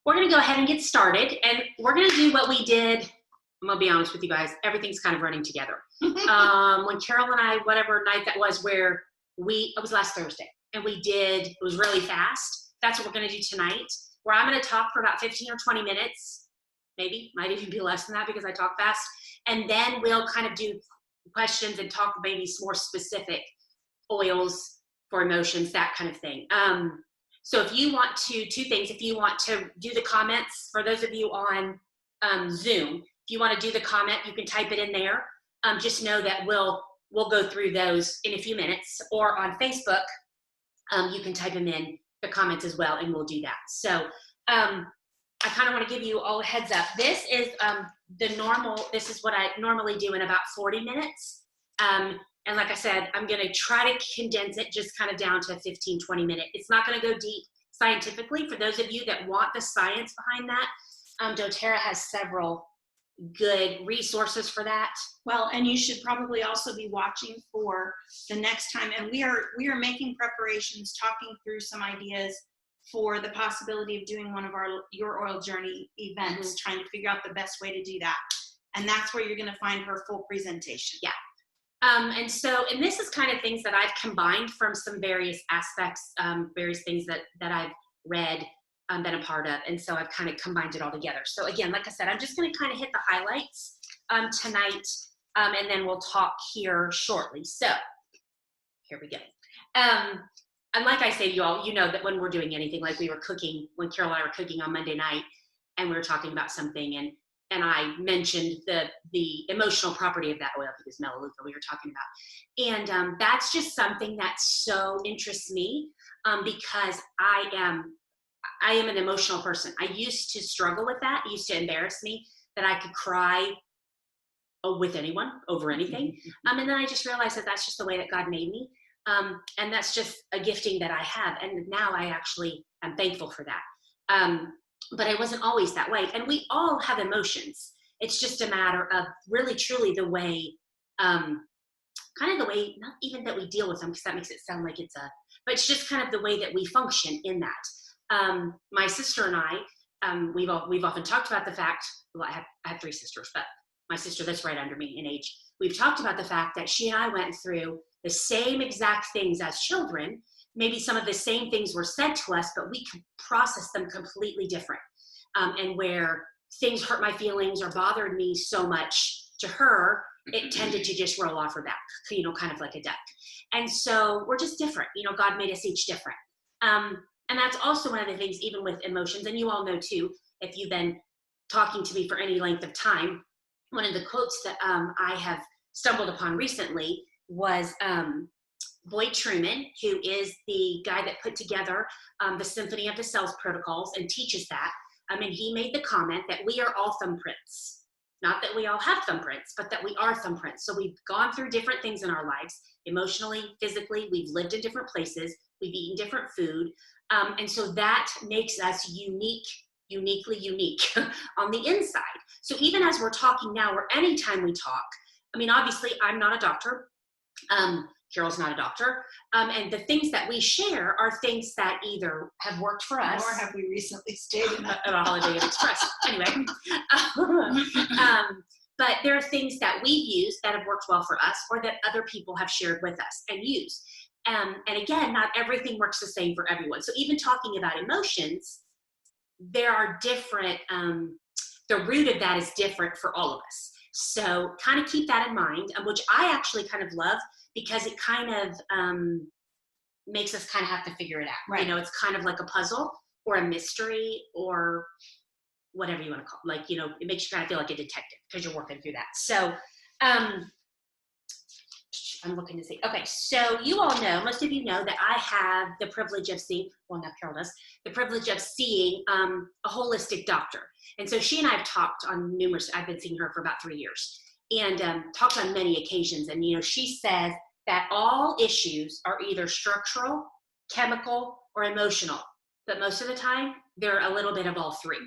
we're going to go ahead and get started, and we're going to do what we did. I'm going to be honest with you guys. Everything's kind of running together. When Carol and I, whatever night that was, where it was last Thursday, and it was really fast. That's what we're going to do tonight, where I'm going to talk for about 15 or 20 minutes, maybe, might even be less than that because I talk fast. And then we'll kind of do questions and talk maybe some more specific oils for emotions, that kind of thing. So if you want to, two things, if you want to do the comments, for those of you on Zoom, if you want to do the comment, you can type it in there. Just know that we'll go through those in a few minutes. Or on Facebook, you can type them in the comments as well, and we'll do that. So I kind of want to give you all a heads up. This is this is what I normally do in about 40 minutes. And like I said, I'm going to try to condense it just kind of down to a 15, 20 minute. It's not going to go deep scientifically. For those of you that want the science behind that, doTERRA has several good resources for that. Well, and you should probably also be watching for the next time. And we are making preparations, talking through some ideas for the possibility of doing one of Your Oil Journey events, trying to figure out the best way to do that. And that's where you're going to find her full presentation. Yeah. And this is kind of things that I've combined from some various aspects, various things that I've read, been a part of. And so I've kind of combined it all together. So again, like I said, I'm just going to kind of hit the highlights tonight, and then we'll talk here shortly. So here we go. And like I say, you all, you know that when we're doing anything, like we were cooking, when Carol and I were cooking on Monday night, and we were talking about something, and I mentioned the emotional property of that oil, because Melaleuca we were talking about. And that's just something that so interests me, because I am an emotional person. I used to struggle with that. It used to embarrass me that I could cry with anyone over anything. And then I just realized that that's just the way that God made me. And that's just a gifting that I have. And now I actually am thankful for that. But I wasn't always that way. And we all have emotions. It's just a matter of really, truly the way, kind of the way, not even that we deal with them, because that makes it sound like but it's just kind of the way that we function in that. My sister and I, we've often talked about the fact, well, I have three sisters, but my sister that's right under me in age, we've talked about the fact that she and I went through the same exact things as children. Maybe some of the same things were said to us, but we could process them completely different. And where things hurt my feelings or bothered me so much, to her, it tended to just roll off her back, kind of like a duck. And so we're just different. God made us each different. And that's also one of the things, even with emotions, and you all know too, if you've been talking to me for any length of time, one of the quotes that I have stumbled upon recently was Boyd Truman, who is the guy that put together the Symphony of the Cells protocols and teaches that. And he made the comment that we are all thumbprints. Not that we all have thumbprints, but that we are thumbprints. So we've gone through different things in our lives, emotionally, physically. We've lived in different places. We've eaten different food. And so that makes us uniquely unique on the inside. So even as we're talking now, or anytime we talk, obviously I'm not a doctor. Carol's not a doctor. And the things that we share are things that either have worked for us. Or have we recently stayed in a Holiday Inn Express. Anyway. But there are things that we've used that have worked well for us, or that other people have shared with us and used. And again, not everything works the same for everyone. So even talking about emotions, there are different, the root of that is different for all of us. So kind of keep that in mind, which I actually kind of love, because it kind of makes us kind of have to figure it out. Right. It's kind of like a puzzle or a mystery or whatever you want to call it. It makes you kind of feel like a detective because you're working through that. So I'm looking to see. Okay, so you all know, most of you know that I have the privilege of seeing, well, not Carol does, the privilege of seeing a holistic doctor. And so she and I have talked on I've been seeing her for about 3 years, and talked on many occasions. And, she says that all issues are either structural, chemical, or emotional. But most of the time, they're a little bit of all three.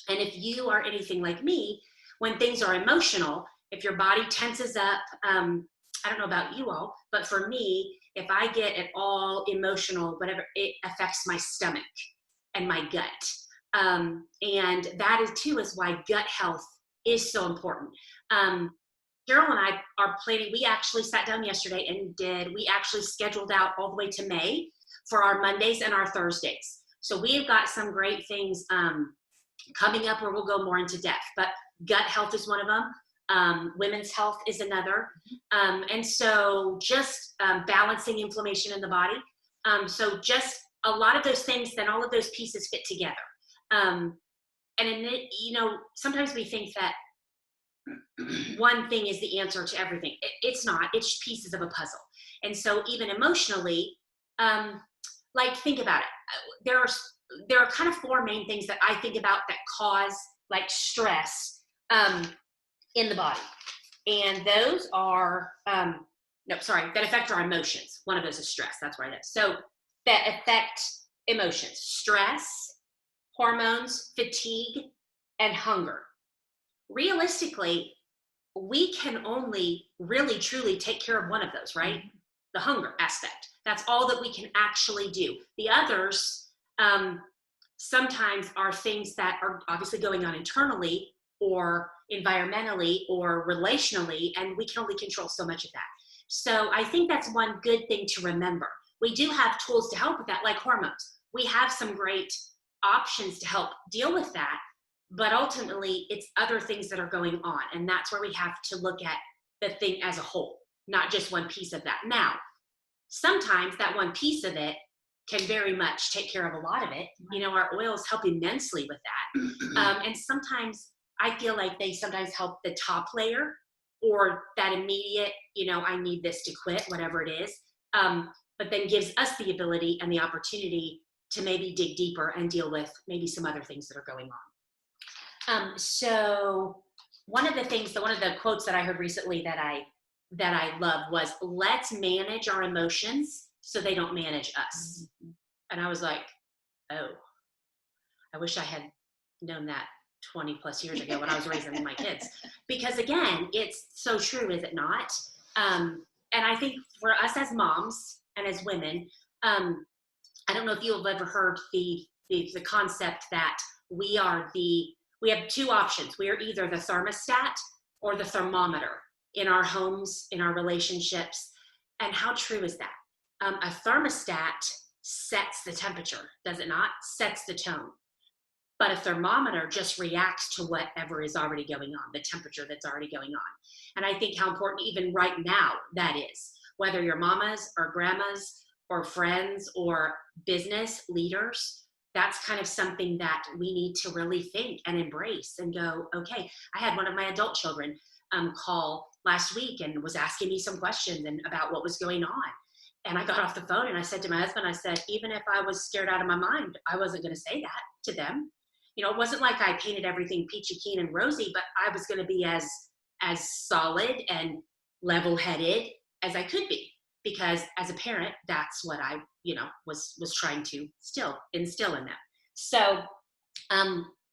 And if you are anything like me, when things are emotional, if your body tenses up, I don't know about you all, but for me, if I get at all emotional, whatever, it affects my stomach and my gut. And that is too is why gut health is so important. Carol and I are planning, we actually sat down yesterday and we actually scheduled out all the way to May for our Mondays and our Thursdays. So we have got some great things coming up where we'll go more into depth, but gut health is one of them. Women's health is another. And so just balancing inflammation in the body. So just a lot of those things, then all of those pieces fit together. And in it, sometimes we think that one thing is the answer to everything. It's not. It's pieces of a puzzle. And so even emotionally, like think about it. There are kind of four main things that I think about that cause like stress in the body. And those are, that affect our emotions. One of those is stress. That's right. So that affect emotions, stress, hormones, fatigue, and hunger. Realistically, we can only really truly take care of one of those, right? Mm-hmm. The hunger aspect. That's all that we can actually do. The others sometimes are things that are obviously going on internally or environmentally or relationally, and we can only control so much of that. So I think that's one good thing to remember. We do have tools to help with that, like hormones. We have some great options to help deal with that. But ultimately, it's other things that are going on. And that's where we have to look at the thing as a whole, not just one piece of that. Now, sometimes that one piece of it can very much take care of a lot of it. Our oils help immensely with that. And sometimes I feel like they sometimes help the top layer or that immediate, I need this to quit, whatever it is. But then gives us the ability and the opportunity to maybe dig deeper and deal with maybe some other things that are going on. So one of the quotes that I heard recently that I love was, let's manage our emotions so they don't manage us. Mm-hmm. And I was like, oh, I wish I had known that 20 plus years ago when I was raising my kids, because again, it's so true, is it not? And I think for us as moms and as women, I don't know if you've ever heard the concept that we have two options. We are either the thermostat or the thermometer in our homes, in our relationships. And how true is that? A thermostat sets the temperature, does it not? Sets the tone. But a thermometer just reacts to whatever is already going on, the temperature that's already going on. And I think how important even right now that is, whether you're mamas or grandmas or friends or business leaders, that's kind of something that we need to really think and embrace and go, okay. I had one of my adult children call last week and was asking me some questions and about what was going on. And I got off the phone and I said to my husband, I said, even if I was scared out of my mind, I wasn't going to say that to them. It wasn't like I painted everything peachy keen and rosy, but I was going to be as solid and level-headed as I could be, because as a parent, that's what I, was trying to still instill in them. So,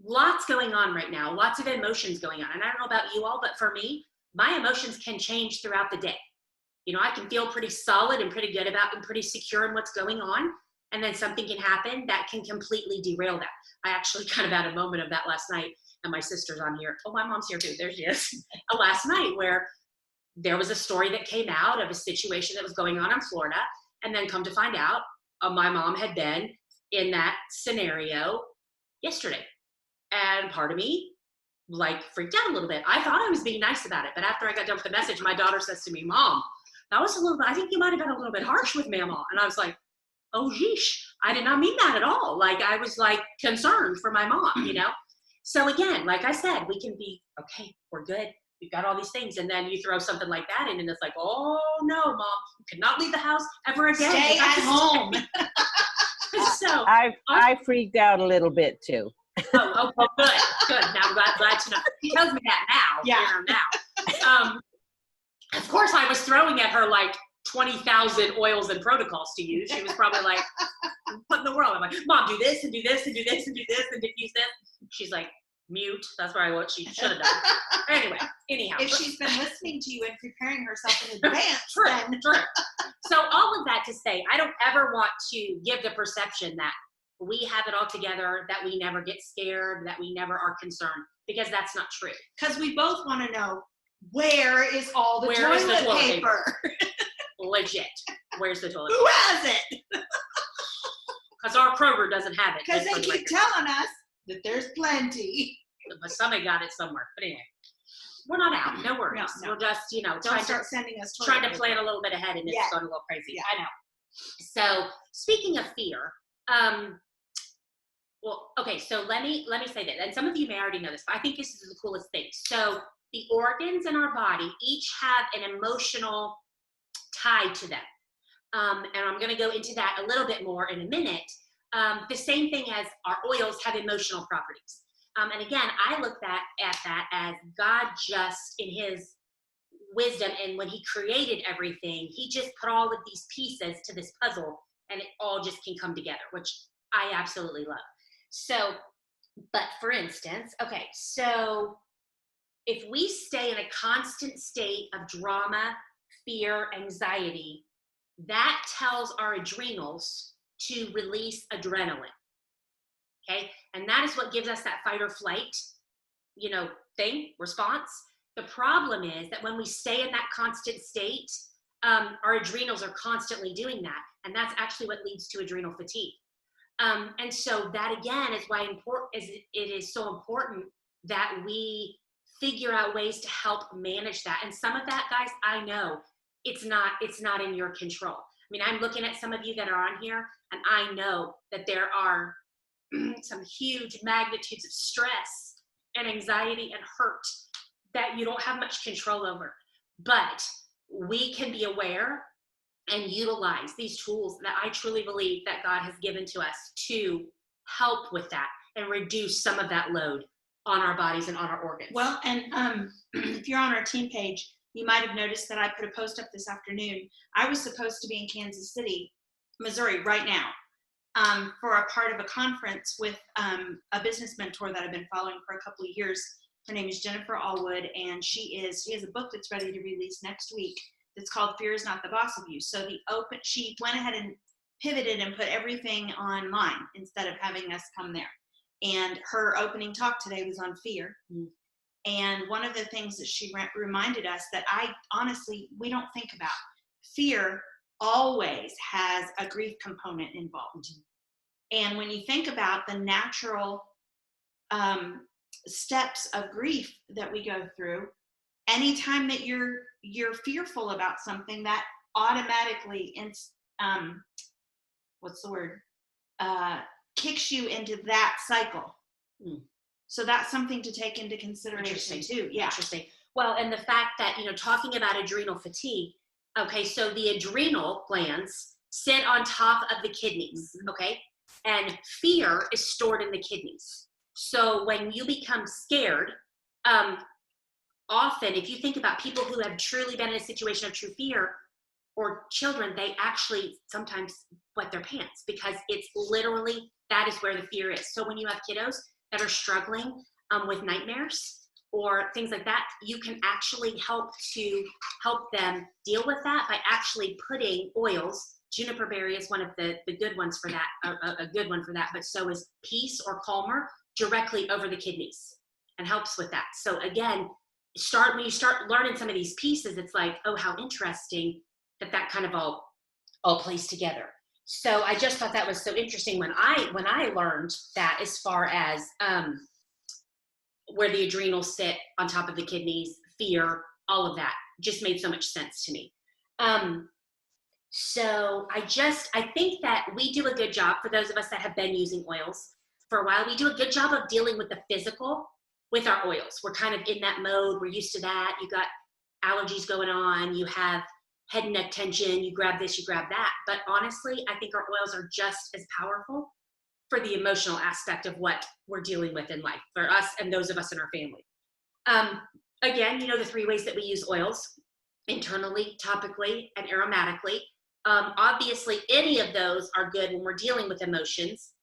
lots going on right now, lots of emotions going on. And I don't know about you all, but for me, my emotions can change throughout the day. I can feel pretty solid and pretty good about and pretty secure in what's going on. And then something can happen that can completely derail that. I actually kind of had a moment of that last night, and my sister's on here. Oh, my mom's here too. There she is. Last night where there was a story that came out of a situation that was going on in Florida. And then come to find out, my mom had been in that scenario yesterday. And part of me freaked out a little bit. I thought I was being nice about it. But after I got done with the message, my daughter says to me, Mom, that was I think you might have been a little bit harsh with Mama. And I was like, oh, yeesh, I did not mean that at all. I was concerned for my mom, So again, like I said, we can be, okay, we're good. We've got all these things. And then you throw something like that in and it's like, oh no, Mom, you cannot leave the house ever again. Stay at home. So I freaked out a little bit too. Oh, good. Now I'm glad to know. He tells me that now. Yeah. Now. Of course, I was throwing at her 20,000 oils and protocols to use. She was probably like, what in the world? I'm like, Mom, do this and do this and do this and do this and diffuse this. She's like, mute. That's probably what she should have done. Anyway, anyhow. If she's been listening to you and preparing herself in advance. True. So all of that to say, I don't ever want to give the perception that we have it all together, that we never get scared, that we never are concerned, because that's not true. Because we both want to know, where is all the Where is the toilet toilet paper? Legit. Where's the toilet? Who has it? Because our Kroger doesn't have it. Because just they for the keep record. telling us that there's plenty. But somebody got it somewhere. But anyway, we're not out. No worries. No. We're just, Don't trying start sending us toilet trying to paper. plan a little bit ahead, and it's Yeah. going a little crazy. Yeah. I know. So speaking of fear, well, okay, so let me say that, and some of you may already know this, but I think this is the coolest thing. So the organs in our body each have an emotional tie to them. And I'm going to go into that a little bit more in a minute. The same thing as our oils have emotional properties. And again, I look at that as God just in his wisdom, and when he created everything, he just put all of these pieces to this puzzle, and it all just can come together, which I absolutely love. So, but for instance, okay, so if we stay in a constant state of drama, fear, anxiety, that tells our adrenals to release adrenaline. Okay, and that is what gives us that fight or flight, response. The problem is that when we stay in that constant state, our adrenals are constantly doing that, and that's actually what leads to adrenal fatigue. And so that again is why it is so important that we figure out ways to help manage that. And some of that, guys, I know it's not in your control. I mean, I'm looking at some of you that are on here, and I know that there are some huge magnitudes of stress and anxiety and hurt that you don't have much control over. But we can be aware and utilize these tools that I truly believe that God has given to us to help with that and reduce some of that load on our bodies and on our organs. Well, and if you're on our team page, you might have noticed that I put a post up this afternoon. I was supposed to be in Kansas City, Missouri right now for a part of a conference with a business mentor that I've been following for a couple of years. Her name is Jennifer Allwood, and she has a book that's ready to release next week that's called Fear is Not the Boss of You. So she went ahead and pivoted and put everything online instead of having us come there. And her opening talk today was on fear. Mm. And one of the things that she reminded us that we don't think about, fear always has a grief component involved. And when you think about the natural steps of grief that we go through, anytime that you're fearful about something, that automatically kicks you into that cycle. Mm. So that's something to take into consideration too. Yeah. Interesting. Well, and the fact that, talking about adrenal fatigue, okay, so the adrenal glands sit on top of the kidneys, mm-hmm. Okay? And fear is stored in the kidneys. So when you become scared, often, if you think about people who have truly been in a situation of true fear, or children, they actually sometimes wet their pants because it's literally, that is where the fear is. So when you have kiddos that are struggling with nightmares or things like that, you can actually help them deal with that by actually putting oils. Juniper berry is one of the good ones for that, a good one for that, but so is Peace or Calmer directly over the kidneys and helps with that. So again, when you start learning some of these pieces, it's like, oh, how interesting that kind of all plays together. So I just thought that was so interesting when I learned that, as far as where the adrenals sit on top of the kidneys, fear, all of that just made so much sense to me. So I think that we do a good job, for those of us that have been using oils for a while, we do a good job of dealing with the physical with our oils. We're kind of in that mode. We're used to that. You got allergies going on. You have head and neck tension. You grab this, you grab that. But honestly, I think our oils are just as powerful for the emotional aspect of what we're dealing with in life, for us and those of us in our family. Again, the 3 ways that we use oils: internally, topically, and aromatically. Obviously, any of those are good when we're dealing with emotions.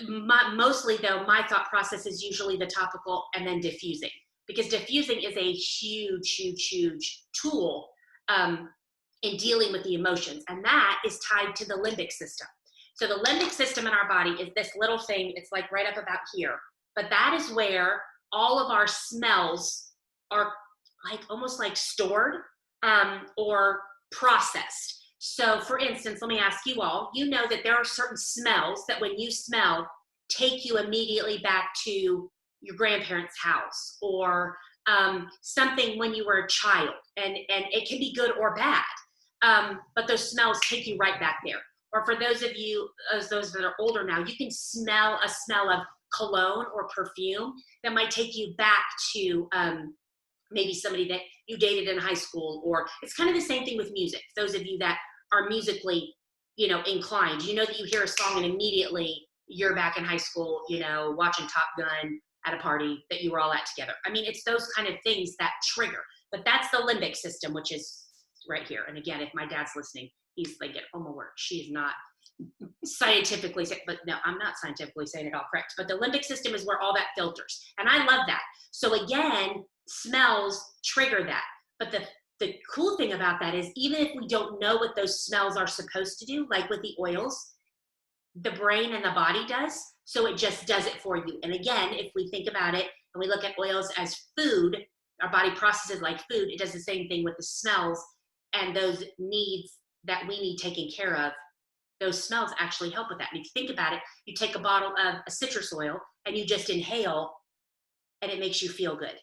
Mostly, though, my thought process is usually the topical and then diffusing, because diffusing is a huge, huge, huge tool in dealing with the emotions, and that is tied to the limbic system. So the limbic system in our body is this little thing. It's like right up about here. But that is where all of our smells are like almost like stored or processed. So for instance, let me ask you all, you know that there are certain smells that when you smell, take you immediately back to your grandparents' house or something when you were a child. And it can be good or bad. But those smells take you right back there. Or for those of you, as those that are older now, you can smell a smell of cologne or perfume that might take you back to maybe somebody that you dated in high school. Or it's kind of the same thing with music. Those of you that are musically, inclined, you know that you hear a song and immediately you're back in high school, watching Top Gun at a party that you were all at together. I mean, it's those kind of things that trigger. But that's the limbic system, which is right here. And again, if my dad's listening, he's like, get home work. She is not scientifically, but no, I'm not scientifically saying it all correct. But the limbic system is where all that filters. And I love that. So again, smells trigger that. But the cool thing about that is even if we don't know what those smells are supposed to do, like with the oils, the brain and the body does. So it just does it for you. And again, if we think about it and we look at oils as food, our body processes like food. It does the same thing with the smells and those needs that we need taken care of. Those smells actually help with that. And if you think about it, you take a bottle of a citrus oil and you just inhale and it makes you feel good.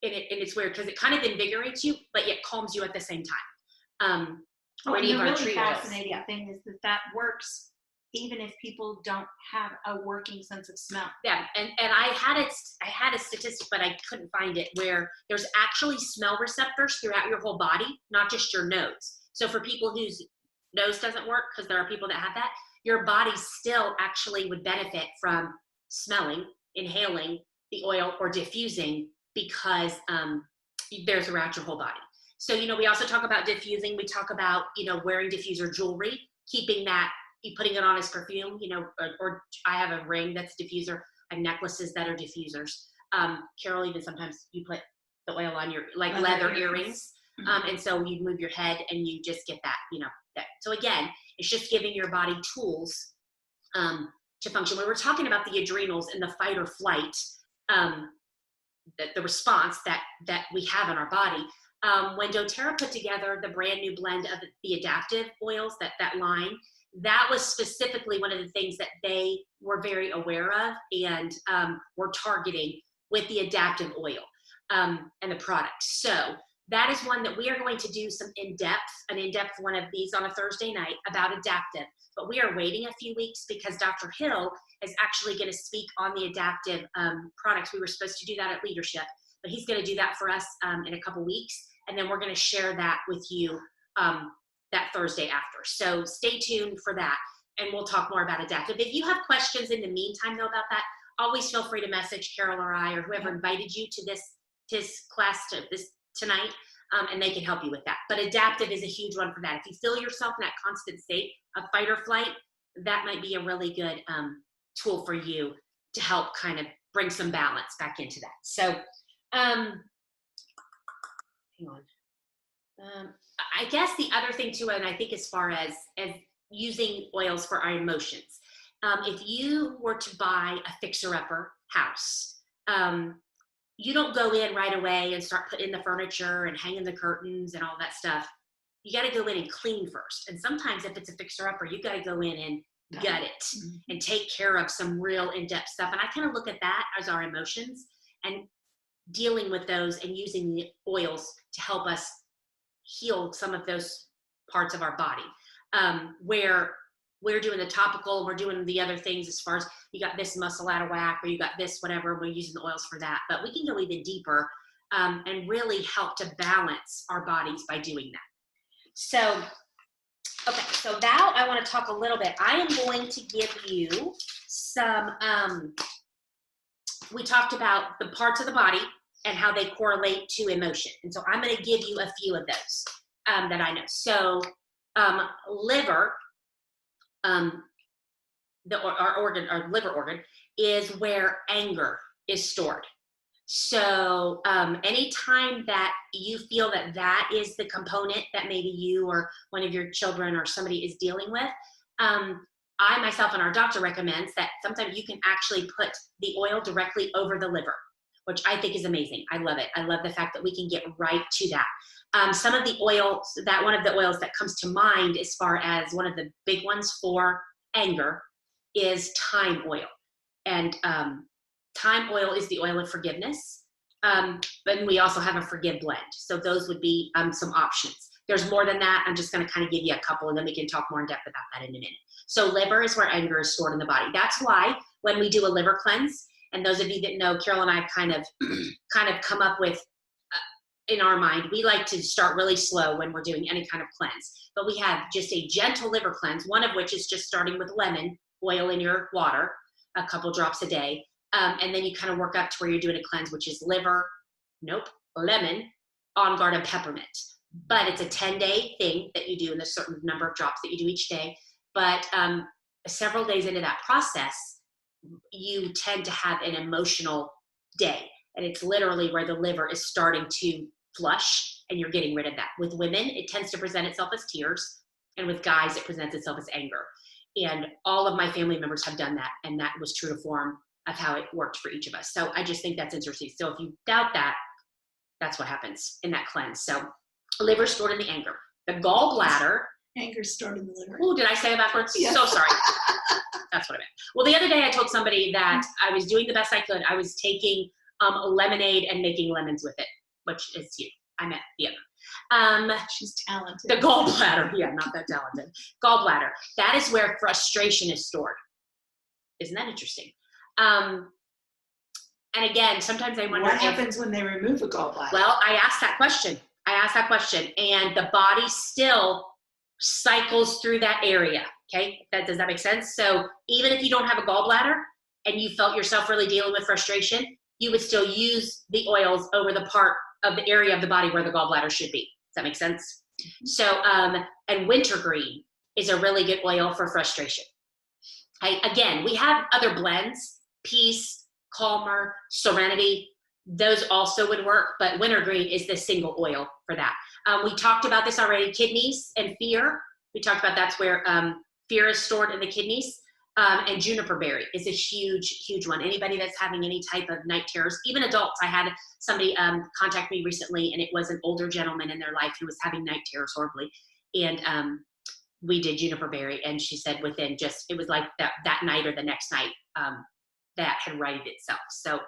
And it's weird because it kind of invigorates you, but yet calms you at the same time. Or any the of our really tree oils. fascinating thing is that works even if people don't have a working sense of smell. Yeah, and I had a statistic, but I couldn't find it, where there's actually smell receptors throughout your whole body, not just your nose. So for people whose nose doesn't work, because there are people that have that, your body still actually would benefit from smelling, inhaling the oil, or diffusing because they're throughout your whole body. So, we also talk about diffusing. We talk about, wearing diffuser jewelry, keeping that, putting it on as perfume, or I have a ring that's diffuser. I have necklaces that are diffusers. Carol, even sometimes you put the oil on your, like leather earrings. And so you move your head and you just get that, that. So again, it's just giving your body tools to function. When we're talking about the adrenals and the fight or flight, the response that we have in our body, when doTERRA put together the brand new blend of the adaptive oils, that line, that was specifically one of the things that they were very aware of and were targeting with the adaptive oil and the product. So that is one that we are going to do an in-depth one of these on a Thursday night about adaptive. But we are waiting a few weeks because Dr. Hill is actually going to speak on the adaptive products. We were supposed to do that at Leadership, but he's going to do that for us in a couple weeks. And then we're going to share that with you that Thursday after. So stay tuned for that. And we'll talk more about adaptive. If you have questions in the meantime, though, about that, always feel free to message Carol or I or whoever invited you to this class tonight, and they can help you with that. But adaptive is a huge one for that. If you feel yourself in that constant state of fight or flight, that might be a really good tool for you to help kind of bring some balance back into that. So, hang on. I guess the other thing too, and I think as far as using oils for our emotions, if you were to buy a fixer-upper house, you don't go in right away and start putting in the furniture and hanging the curtains and all that stuff. You got to go in and clean first. And sometimes if it's a fixer-upper, you got to go in and gut it and take care of some real in-depth stuff. And I kind of look at that as our emotions and dealing with those and using the oils to help us heal some of those parts of our body, where we're doing the topical, we're doing the other things as far as you got this muscle out of whack or you got this whatever, we're using the oils for that. But we can go even deeper and really help to balance our bodies by doing that. So, okay, so now I want to talk a little bit. I am going to give you some, we talked about the parts of the body and how they correlate to emotion. And so I'm going to give you a few of those that I know. So liver, our liver organ is where anger is stored. So anytime that you feel that is the component that maybe you or one of your children or somebody is dealing with, I myself and our doctor recommends that sometimes you can actually put the oil directly over the liver, which I think is amazing. I love it. I love the fact that we can get right to that. Some of the oils, that one of the oils that comes to mind as far as one of the big ones for anger is thyme oil. And thyme oil is the oil of forgiveness. But we also have a forgive blend. So those would be some options. There's more than that. I'm just going to kind of give you a couple, and then we can talk more in depth about that in a minute. So liver is where anger is stored in the body. That's why when we do a liver cleanse, and those of you that know, Carol and I have kind of come up with, in our mind, we like to start really slow when we're doing any kind of cleanse. But we have just a gentle liver cleanse, one of which is just starting with lemon oil in your water, a couple drops a day. And then you kind of work up to where you're doing a cleanse, which is lemon, On Guard, and peppermint. But it's a 10-day thing that you do in a certain number of drops that you do each day. But several days into that process, you tend to have an emotional day. And it's literally where the liver is starting to flush, and you're getting rid of that. With women, it tends to present itself as tears. And with guys, it presents itself as anger. And all of my family members have done that. And that was true to form of how it worked for each of us. So I just think that's interesting. So if you doubt that, that's what happens in that cleanse. So liver stored in the anger. The gallbladder. Anger stored in the liver. Oh, did I say it backwards? Yes. So sorry. That's what I meant. Well, the other day I told somebody that I was doing the best I could. I was taking lemonade and making lemons with it, which is you. I meant the other. She's talented. The gallbladder. Yeah, not that talented. Gallbladder. That is where frustration is stored. Isn't that interesting? And again, sometimes I wonder What happens when they remove a gallbladder? Well, I asked that question, and the body still cycles through that area. Okay, does that make sense? So even if you don't have a gallbladder and you felt yourself really dealing with frustration, you would still use the oils over the part of the area of the body where the gallbladder should be. Does that make sense? So, and wintergreen is a really good oil for frustration. Again, we have other blends, peace, calmer, serenity. Those also would work, but wintergreen is the single oil for that. We talked about this already, kidneys and fear. We talked about that's where fear is stored in the kidneys. And juniper berry is a huge, huge one. Anybody that's having any type of night terrors, even adults. I had somebody contact me recently, and it was an older gentleman in their life who was having night terrors horribly. And we did juniper berry, and she said within just, it was like that night or the next night, that had righted itself. So,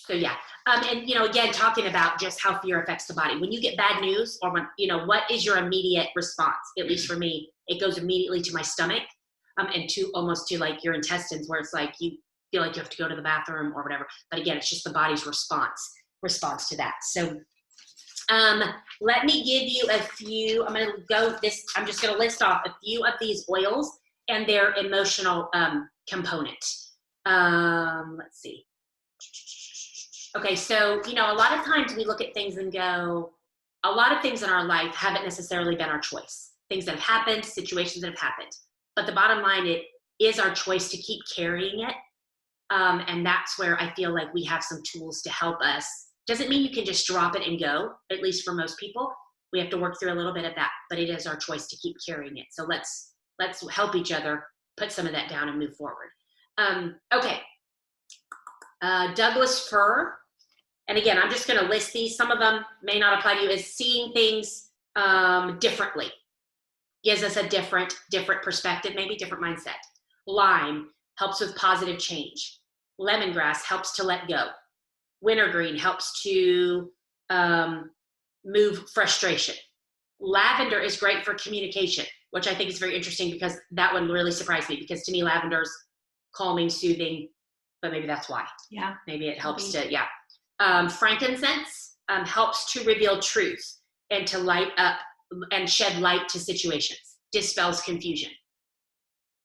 yeah. And, again, talking about just how fear affects the body. When you get bad news, or when, what is your immediate response? At least for me, it goes immediately to my stomach, and almost to like your intestines, where it's like you feel like you have to go to the bathroom or whatever. But again, it's just the body's response to that. So let me give you a few. I'm just going to list off a few of these oils and their emotional component. Let's see. Okay, so, a lot of times we look at things and go, a lot of things in our life haven't necessarily been our choice. Things that have happened, situations that have happened. But the bottom line, it is our choice to keep carrying it. And that's where I feel like we have some tools to help us. Doesn't mean you can just drop it and go, at least for most people. We have to work through a little bit of that, but it is our choice to keep carrying it. So let's help each other put some of that down and move forward. Okay. Douglas fir. And again, I'm just going to list these. Some of them may not apply to you, is seeing things differently. Gives us a different perspective, maybe different mindset. Lime helps with positive change. Lemongrass helps to let go. Wintergreen helps to move frustration. Lavender is great for communication, which I think is very interesting because that one really surprised me, because to me, lavender's calming, soothing, but maybe that's why. Yeah. Maybe it helps to, yeah. Frankincense helps to reveal truth and to light up and shed light to situations, dispels confusion.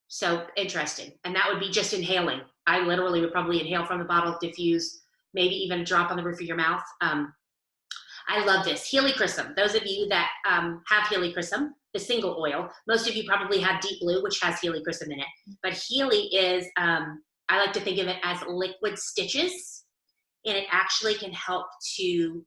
So interesting. And that would be just inhaling. I literally would probably inhale from the bottle, diffuse, maybe even drop on the roof of your mouth. I love this. Helichrysum. Those of you that have helichrysum, the single oil, most of you probably have Deep Blue, which has helichrysum in it. But Heli is, I like to think of it as liquid stitches. And it actually can help to,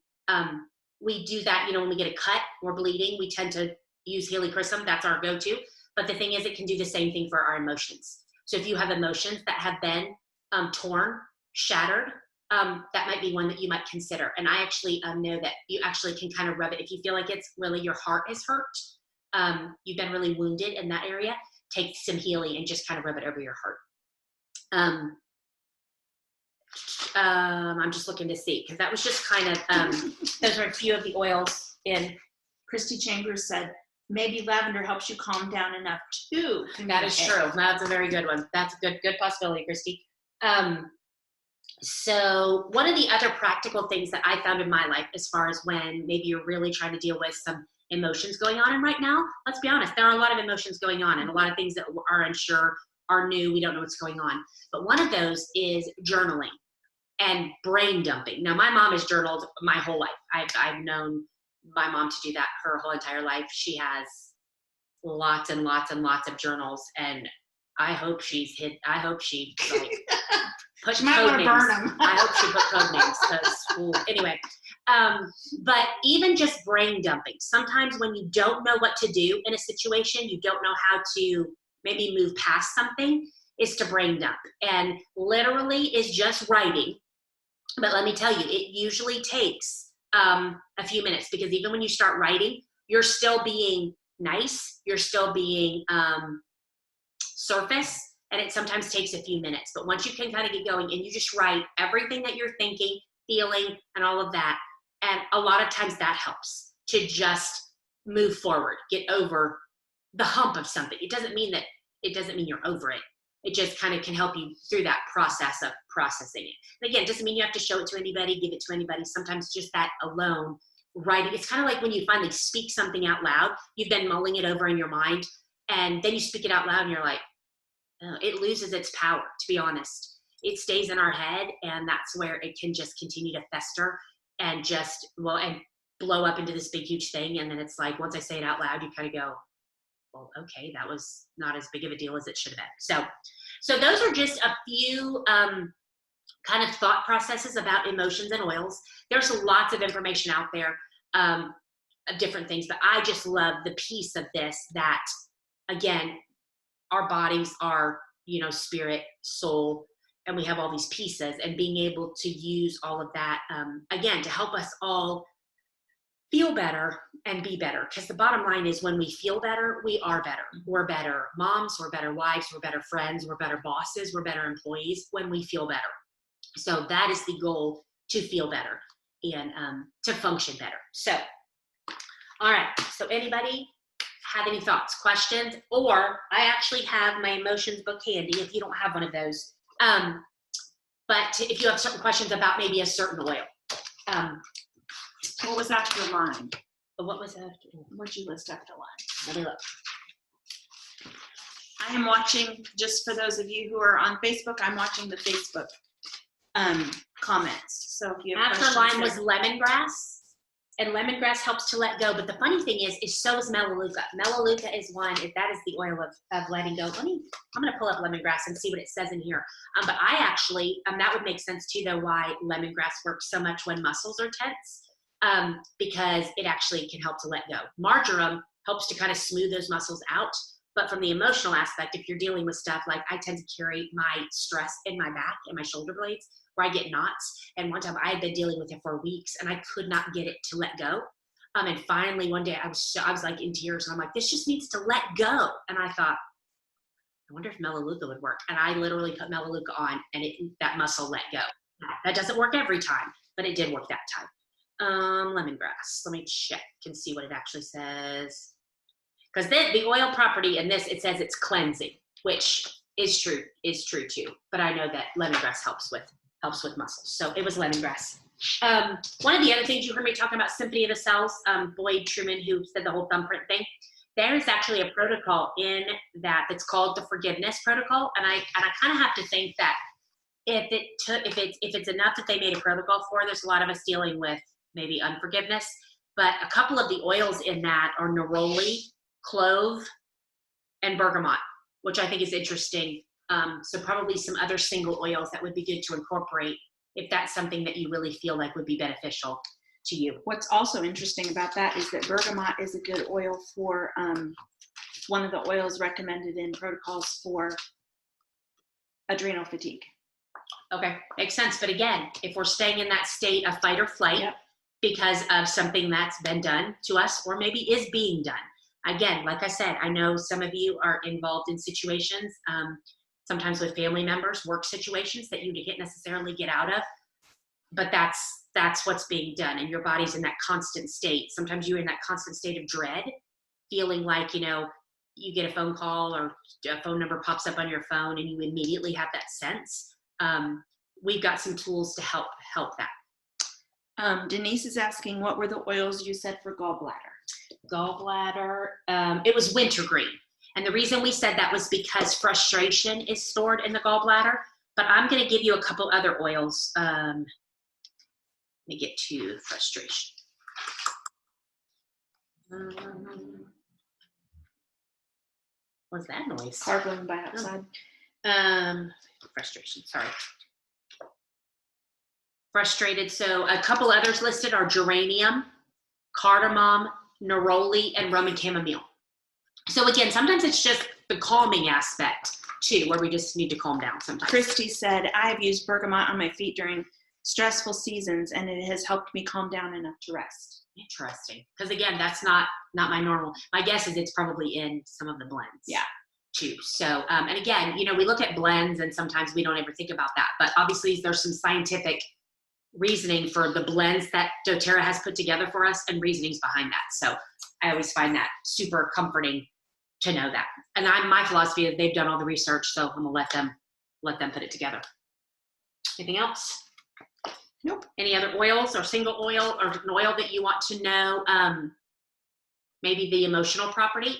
we do that, when we get a cut or bleeding, we tend to use helichrysum. That's our go-to. But the thing is, it can do the same thing for our emotions. So if you have emotions that have been torn, shattered, that might be one that you might consider. And I actually know that you actually can kind of rub it. If you feel like it's really your heart is hurt, you've been really wounded in that area, take some healing and just kind of rub it over your heart. I'm just looking to see, because that was just kind of, those are a few of the oils in. Christy Chambers said, maybe lavender helps you calm down enough to That is true. That's a very good one. That's a good possibility, Christy. So one of the other practical things that I found in my life, as far as when maybe you're really trying to deal with some emotions going on, and right now, let's be honest, there are a lot of emotions going on and a lot of things that are unsure, are new, we don't know what's going on. But one of those is journaling and brain dumping. Now, my mom has journaled my whole life. I've known my mom to do that her whole entire life. She has lots and lots and lots of journals, and I hope she like put You might code want to names. burn them. I hope she put code names, because anyway. But even just brain dumping. Sometimes when you don't know what to do in a situation, you don't know how to maybe move past something, is to brain dump. And literally is just writing. But let me tell you, it usually takes a few minutes, because even when you start writing, you're still being nice, you're still being surface, and it sometimes takes a few minutes. But once you can kind of get going and you just write everything that you're thinking, feeling, and all of that, and a lot of times that helps to just move forward, get over the hump of something. It doesn't mean you're over it. It just kind of can help you through that process of processing it. And again, it doesn't mean you have to show it to anybody, give it to anybody. Sometimes just that alone, writing, it's kind of like when you finally speak something out loud, you've been mulling it over in your mind, and then you speak it out loud and you're like, oh, it loses its power, to be honest. It stays in our head, and that's where it can just continue to fester and just, and blow up into this big, huge thing. And then it's like, once I say it out loud, you kind of go, well, okay, that was not as big of a deal as it should have been. So those are just a few kind of thought processes about emotions and oils. There's lots of information out there of different things, but I just love the piece of this that, again, our bodies are, spirit, soul, and we have all these pieces, and being able to use all of that, again, to help us all feel better and be better. Because the bottom line is, when we feel better, we are better. We're better moms, we're better wives, we're better friends, we're better bosses, we're better employees when we feel better. So that is the goal, to feel better and to function better. So, all right. So anybody have any thoughts, questions? Or I actually have my emotions book handy if you don't have one of those. But if you have certain questions about maybe a certain oil. What was after the line? What was that? What'd you list after the line? Let me look. I am watching, just for those of you who are on Facebook, I'm watching the Facebook comments. So if you have After questions line was there. lemongrass, and lemongrass helps to let go. But the funny thing is so is melaleuca. Melaleuca is one, if that is the oil of letting go. I'm going to pull up lemongrass and see what it says in here. But I actually, that would make sense too, though, why lemongrass works so much when muscles are tense, because it actually can help to let go. Marjoram helps to kind of smooth those muscles out. But from the emotional aspect, if you're dealing with stuff like, I tend to carry my stress in my back and my shoulder blades, where I get knots. And one time I had been dealing with it for weeks, and I could not get it to let go. And finally one day I was like in tears, and I'm like, this just needs to let go. And I thought, I wonder if melaleuca would work. And I literally put melaleuca on, and that muscle let go. That doesn't work every time, but it did work that time. Lemongrass. Let me check and see what it actually says. Because the oil property in this, it says it's cleansing, which is true too. But I know that lemongrass helps with muscles. So it was lemongrass. One of the other things you heard me talking about, Symphony of the Cells, Boyd Truman, who said the whole thumbprint thing, there is actually a protocol in that's called the forgiveness protocol. And I kind of have to think that if it's enough that they made a protocol for, there's a lot of us dealing with maybe unforgiveness. But a couple of the oils in that are neroli, clove, and bergamot, which I think is interesting. So probably some other single oils that would be good to incorporate if that's something that you really feel like would be beneficial to you. What's also interesting about that is that bergamot is a good oil for one of the oils recommended in protocols for adrenal fatigue. Okay, makes sense. But again, if we're staying in that state of fight or flight Yep. because of something that's been done to us or maybe is being done. Again, like I said, I know some of you are involved in situations, sometimes with family members, work situations that you can't necessarily get out of, but that's what's being done, and your body's in that constant state. Sometimes you're in that constant state of dread, feeling like, you get a phone call or a phone number pops up on your phone and you immediately have that sense. We've got some tools to help that. Denise is asking, what were the oils you said for gallbladder? Gallbladder, it was wintergreen. And the reason we said that was because frustration is stored in the gallbladder, but I'm going to give you a couple other oils. Let me get to frustration. What's that noise? Car going by outside. Frustration, sorry. Frustrated. So a couple others listed are geranium, cardamom, neroli, and Roman chamomile. So again, sometimes it's just the calming aspect too, where we just need to calm down sometimes. Christy said, I've used bergamot on my feet during stressful seasons, and it has helped me calm down enough to rest. Interesting. Because again, that's not my normal. My guess is it's probably in some of the blends. Yeah. Too. So, and again, we look at blends and sometimes we don't ever think about that, but obviously there's some scientific reasoning for the blends that doTERRA has put together for us and reasonings behind that. So I always find that super comforting to know that. And my philosophy is they've done all the research, so I'm gonna let them put it together. Anything else? Nope. Any other oils or single oil or an oil that you want to know? Maybe the emotional property.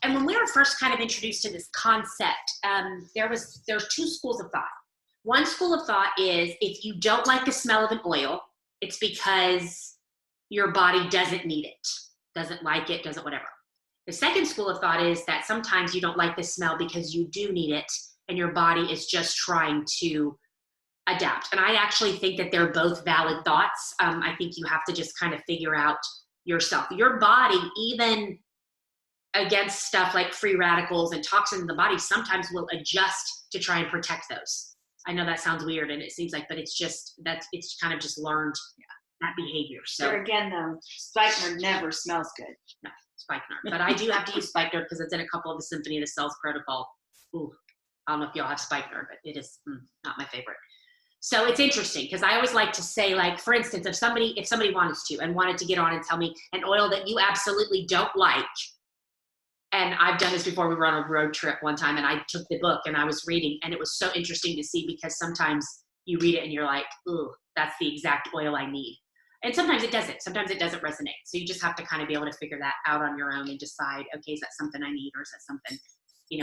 And when we were first kind of introduced to this concept, there's two schools of thought. One school of thought is if you don't like the smell of an oil, it's because your body doesn't need it, doesn't like it, doesn't whatever. The second school of thought is that sometimes you don't like the smell because you do need it and your body is just trying to adapt. And I actually think that they're both valid thoughts. I think you have to just kind of figure out yourself. Your body, even against stuff like free radicals and toxins in the body, sometimes will adjust to try and protect those. I know that sounds weird and it seems like, but it's kind of just learned that behavior. So There again, though, spikenard never smells good. no, spikenard. But I do have to use spikenard because it's in a couple of the Symphony of the Cells protocol. Ooh, I don't know if y'all have spikenard, but it is not my favorite. So it's interesting because I always like to say, like, for instance, if somebody wanted to get on and tell me an oil that you absolutely don't like, and I've done this before. We were on a road trip one time and I took the book and I was reading, and it was so interesting to see because sometimes you read it and you're like, ooh, that's the exact oil I need. And sometimes it doesn't. Sometimes it doesn't resonate. So you just have to kind of be able to figure that out on your own and decide, okay, is that something I need or is that something,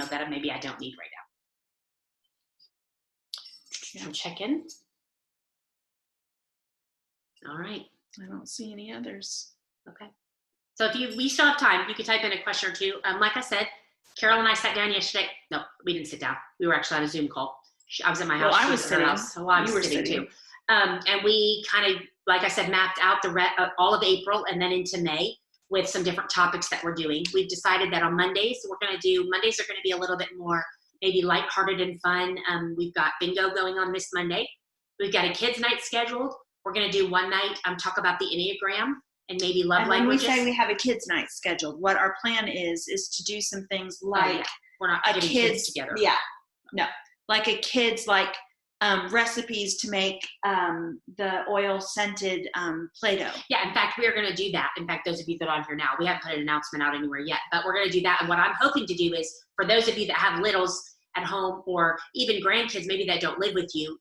that maybe I don't need right now. So check in. All right. I don't see any others. Okay. So we still have time. You can type in a question or two. Like I said, Carol and I sat down yesterday. No, we didn't sit down. We were actually on a Zoom call. I was at my house. Well, I was she at her sitting. house, so I was You were sitting sitting. too. And we kind of, like I said, mapped out all of April and then into May with some different topics that we're doing. We've decided that on Mondays are going to be a little bit more maybe lighthearted and fun. We've got bingo going on this Monday. We've got a kids' night scheduled. We're going to do one night, talk about the Enneagram and maybe love And when languages. we say we have a kids' night scheduled, what our plan is to do some things Oh, like yeah. We're not a getting kids together. Yeah, no, like a kids recipes to make the oil scented Play-Doh. Yeah, in fact, we are going to do that. In fact, those of you that are on here now, we haven't put an announcement out anywhere yet, but we're going to do that. And what I'm hoping to do is for those of you that have littles at home or even grandkids, maybe that don't live with you,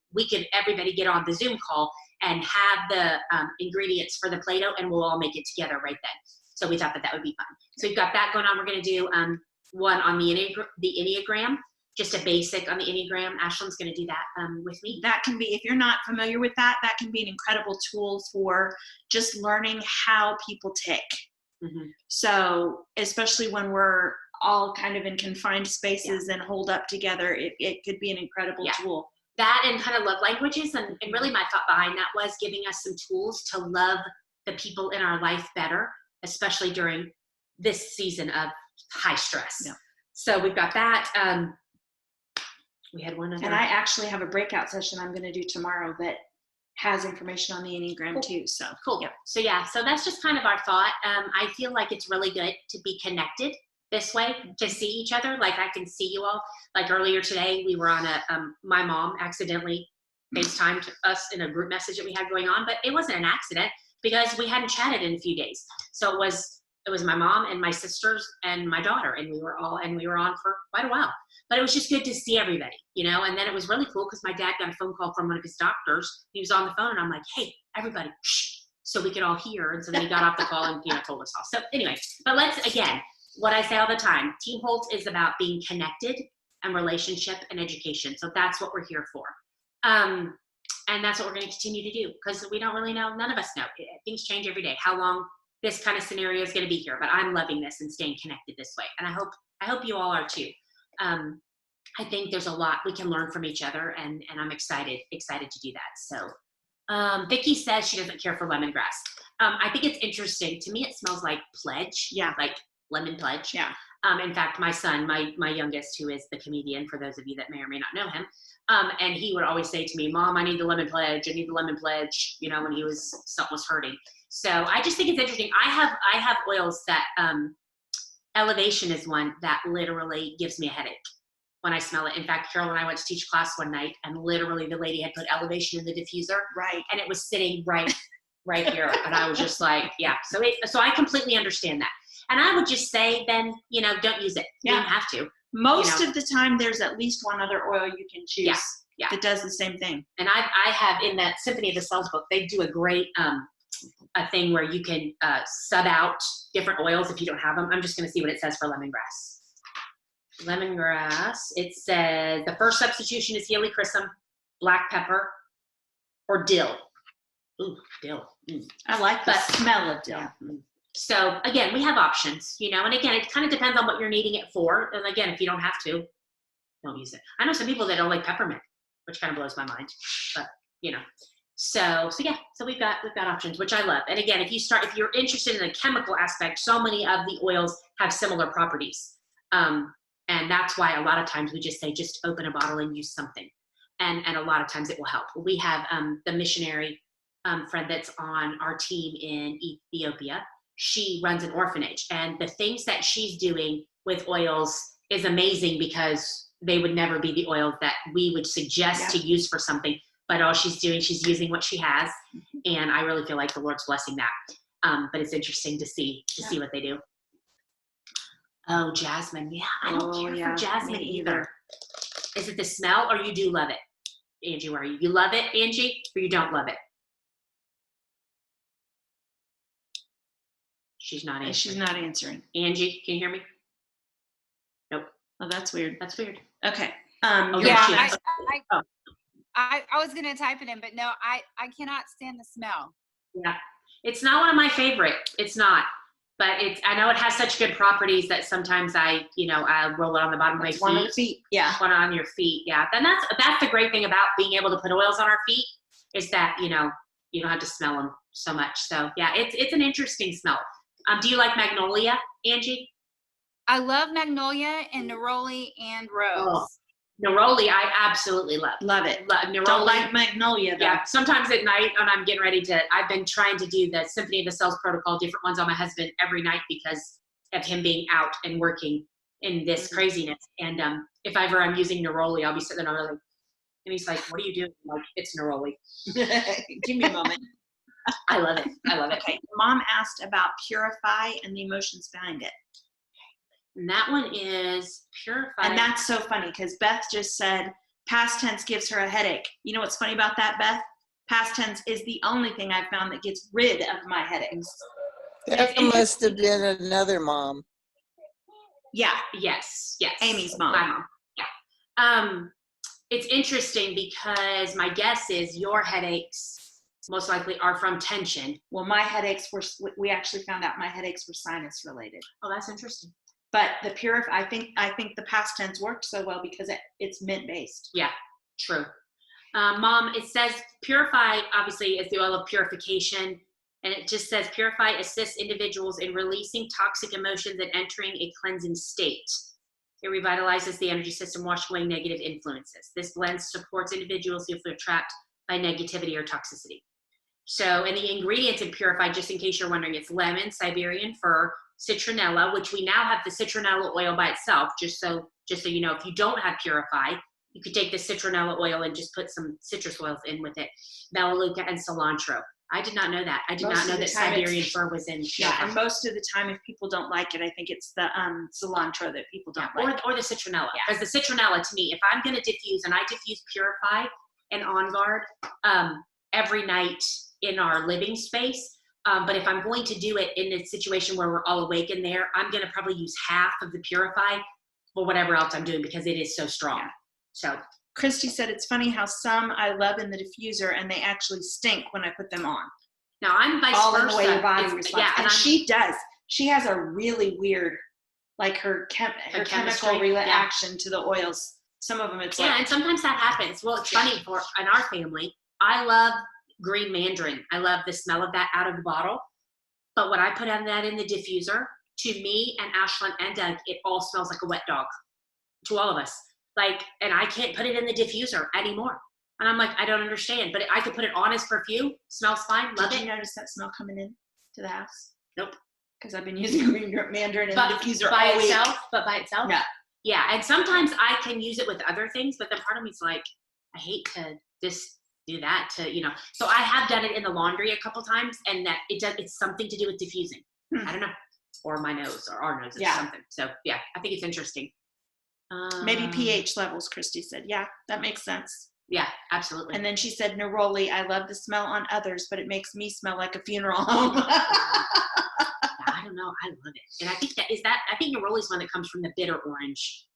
everybody get on the Zoom call and have the ingredients for the Play-Doh and we'll all make it together right then. So we thought that would be fun. So we've got that going on. We're going to do one on the Enneagram, just a basic on the Enneagram. Ashlyn's going to do that with me. That can be, if you're not familiar with that can be an incredible tool for just learning how people tick. Mm-hmm. So especially when we're all kind of in confined spaces and hold up together, it could be an incredible tool. That and kind of love languages. And really my thought behind that was giving us some tools to love the people in our life better, especially during this season of high stress. Yeah. So we've got that. We had one other. And I actually have a breakout session I'm going to do tomorrow that has information on the Enneagram too. So Cool. Yep. So yeah, so that's just kind of our thought. I feel like it's really good to be connected this way, to see each other. Like I can see you all. Like earlier today, we were on my mom accidentally FaceTimed us in a group message that we had going on, but it wasn't an accident because we hadn't chatted in a few days. So it was my mom and my sisters and my daughter, and we were on for quite a while. But it was just good to see everybody, and then it was really cool because my dad got a phone call from one of his doctors. He was on the phone and I'm like, hey, everybody, shh, so we could all hear. And so then he got off the call and, told us all. So anyway, but again, what I say all the time, Team Holt is about being connected and relationship and education. So that's what we're here for. And that's what we're going to continue to do because we don't really know. None of us know. Things change every day. How long this kind of scenario is going to be here, but I'm loving this and staying connected this way. And I hope you all are too. I think there's a lot we can learn from each other, and I'm excited to do that. So Vicki says she doesn't care for lemongrass. I think it's interesting. To me, it smells like pledge. Yeah. Like lemon pledge. Yeah. In fact, my son, my youngest, who is the comedian, for those of you that may or may not know him, and he would always say to me, Mom, I need the lemon pledge. I need the lemon pledge, when something was hurting. So I just think it's interesting. I have oils that, Elevation is one that literally gives me a headache when I smell it. In fact, Carol and I went to teach class one night, and literally the lady had put Elevation in the diffuser. Right. And it was sitting right here. And I was just like, yeah. So I completely understand that. And I would just say then, don't use it. You don't have to. Most of the time, there's at least one other oil you can choose Yeah. that does the same thing. And I have in that Symphony of the Cells book, they do a great a thing where you can sub out different oils if you don't have them. I'm just going to see what it says for lemongrass. Lemongrass, it says the first substitution is helichrysum, black pepper, or dill. Ooh, dill. I like the smell of dill. Yeah. So again, we have options, and again, it kind of depends on what you're needing it for. And again, if you don't have to, don't use it. I know some people that don't like peppermint, which kind of blows my mind, but So yeah, so we've got options, which I love. And again, if you're interested in the chemical aspect, so many of the oils have similar properties. And that's why a lot of times we just say, just open a bottle and use something. And a lot of times it will help. We have the missionary friend that's on our team in Ethiopia. She runs an orphanage, and the things that she's doing with oils is amazing because they would never be the oils that we would suggest to use for something. But all she's doing, she's using what she has, and I really feel like the Lord's blessing that. But it's interesting to see what they do. Oh, jasmine. Yeah, I don't care for jasmine either. Is it the smell, or you do love it? Angie, where are you? You love it, Angie, or you don't love it? She's not answering. She's not answering. Angie, can you hear me? Nope. Oh, that's weird. That's weird. Okay. Yeah. I was going to type it in, but no, I cannot stand the smell. Yeah. It's not one of my favorite. It's not. But I know it has such good properties that sometimes I roll it on the bottom of my feet. One on the feet. Yeah. One on your feet. Yeah. And that's the great thing about being able to put oils on our feet is that, you don't have to smell them so much. So yeah, it's an interesting smell. Do you like magnolia, Angie? I love magnolia and neroli and rose. Oh. Neroli, I absolutely love. Love it. Neroli. Don't like magnolia though. Yeah, sometimes at night when I'm getting ready I've been trying to do the Symphony of the Cells protocol, different ones on my husband every night because of him being out and working in this craziness. And if ever I'm using neroli, I'll be sitting there and he's like, what are you doing? I'm like, it's neroli. Give me a moment. I love it. Okay. Mom asked about Purify and the emotions behind it. And that one is Purify. And that's so funny because Beth just said past tense gives her a headache. You know what's funny about that, Beth? Past tense is the only thing I've found that gets rid of my headaches. That must have been another mom. Yeah. Yes. Amy's mom. My mom. Yeah. It's interesting because my guess is your headaches most likely are from tension. Well, my headaches we actually found out my headaches were sinus related. Oh, that's interesting. But the Purify, I think the past tense worked so well because it's mint based. Yeah, true. Mom, it says Purify obviously is the oil of purification. And it just says Purify assists individuals in releasing toxic emotions and entering a cleansing state. It revitalizes the energy system, washing away negative influences. This blend supports individuals who feel trapped by negativity or toxicity. So, and the ingredients in Purify, just in case you're wondering, it's lemon, Siberian fir, citronella, which we now have the citronella oil by itself, just so you know, if you don't have Purify, you could take the citronella oil and just put some citrus oils in with it, melaleuca and cilantro. I did not know that. I did Most not of know the that time Siberian it's- fir was in Yeah, Purify. and most of the time, if people don't like it, I think it's the cilantro that people don't like. Or the citronella. Because the citronella, to me, if I'm going to diffuse, and I diffuse Purify and On Guard every night in our living space, but if I'm going to do it in a situation where we're all awake in there, I'm going to probably use half of the Purify for whatever else I'm doing because it is so strong. Yeah. So Christy said it's funny how some I love in the diffuser and they actually stink when I put them on. now I'm vice All versa. in the way your body It's- responds. Yeah, and I'm, she does. She has a really weird, like her chemical chemistry, reaction to the oils. Some of them it's yeah, like, and sometimes that happens. Well, it's funny in our family. I love green mandarin. I love the smell of that out of the bottle. But when I put on that in the diffuser, to me and Ashlyn and Doug, it all smells like a wet dog. To all of us, like, and I can't put it in the diffuser anymore. And I'm like, I don't understand. But I could put it on as perfume. Smells fine. Love did it. you notice that smell coming in to the house? Nope. Because I've been using green mandarin in the diffuser by all week. itself. But by itself. Yeah. Yeah, and sometimes I can use it with other things, but then part of me's like, I hate to just do that to, you know. So I have done it in the laundry a couple times, and that it's something to do with diffusing. I don't know, or my nose or our nose or something. So yeah, I think it's interesting. Maybe pH levels, Christy said. Yeah, that makes sense. Yeah, absolutely. And then she said, neroli, I love the smell on others, but it makes me smell like a funeral home. I don't know. I love it, and I think I think neroli is one that comes from the bitter orange.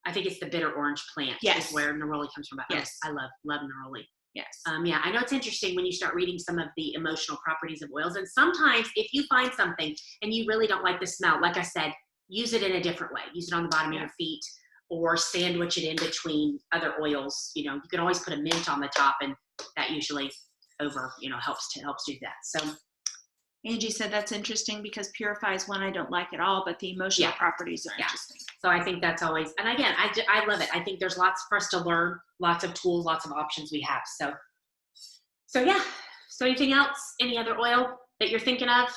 I think it's the bitter orange plant. Yes. Is where neroli comes from. Yes. I love neroli. Yes. Yeah, I know it's interesting when you start reading some of the emotional properties of oils. And sometimes if you find something and you really don't like the smell, like I said, use it in a different way. Use it on the bottom of your feet or sandwich it in between other oils. You know, you can always put a mint on the top, and that usually helps do that. So Angie said that's interesting because Purify is one I don't like at all, but the emotional properties are interesting. So I think that's always, and again, I love it. I think there's lots for us to learn, lots of tools, lots of options we have. So yeah. So anything else? Any other oil that you're thinking of?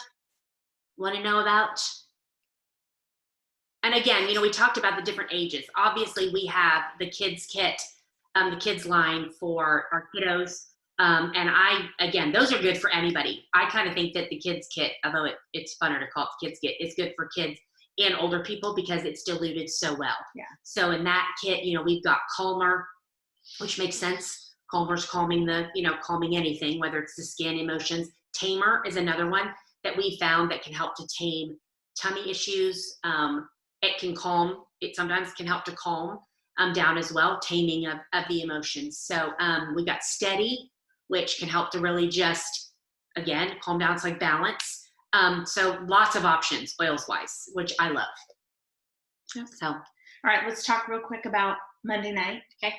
Want to know about? And again, we talked about the different ages. Obviously, we have the kids kit, the kids line for our kiddos. And those are good for anybody. I kind of think that the kids kit, although it's funner to call it the kids kit, it's good for kids and older people because it's diluted so well. Yeah. So in that kit, we've got Calmer, which makes sense. Calmer's calming calming anything, whether it's the skin, emotions. Tamer is another one that we found that can help to tame tummy issues. It sometimes can help to calm down as well, taming of the emotions. So we've got Steady, which can help to really just, again, calm down. It's like balance. So lots of options oils-wise, which I love. Yeah. So, all right, let's talk real quick about Monday night. Okay.